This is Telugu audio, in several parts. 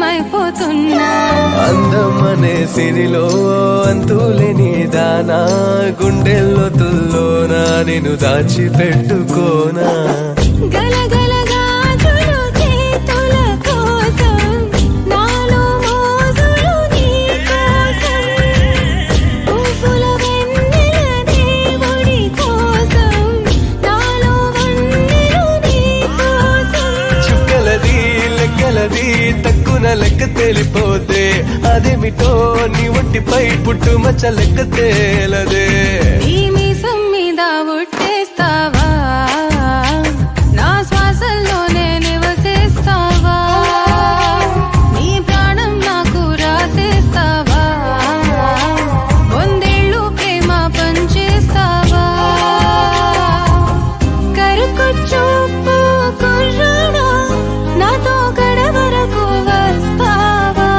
పైసమైపోతున్నా. అందమనే సిరిలో అంతులేని దానా, గుండెల్లో తుల్లోనా నేను దాచిపెట్టుకోనా. గలగల గాజులు చేతుల కోసం, నాలో మోజులు నీ కోసం. పువ్వుల వెన్నెల దేవుడి కోసం, నాలో వన్నెలు నీ కోసం. చుక్కలది లెక్కలది తక్కువ లెక్క తెలిపోతే, అదేమిటో నీ ఒంటిపై పుట్టు మచ్చ లెక్క తేలదే. ఈ మీసం మీద ఒట్టేస్తావా, నా శ్వాసల్లోనే నివసిస్తావా. నీ ప్రాణం నాకు రాసేస్తావా, వందేళ్ళు ప్రేమ పంచేస్తావా. కరుకొచ్చూపు కుర్రాడా, నాతో గడవరకు వస్తావా.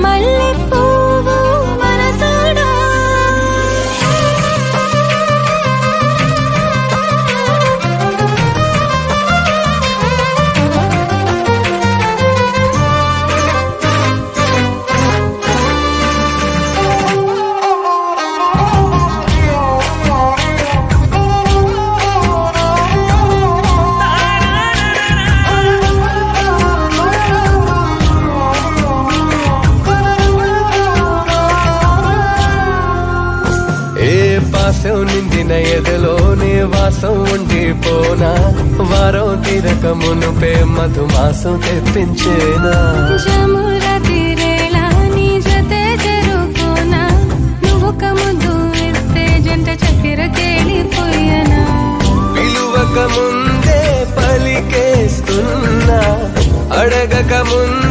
మల్లె పువ్వు మనసాడా, పాసం నిండిన ఎదలోనే వాసం ఉండిపోనా, వారం తీరక మునుపే మధుమాసం తెప్పించేనా. జముల తీరేలా నీ జతే జరుకోనా, నువ్వొక ముద్దు ఇస్తే జంట చక్కెర కేలిపోయనా. పిలువక ముందే పలికేస్తున్నా, అడగక ముందే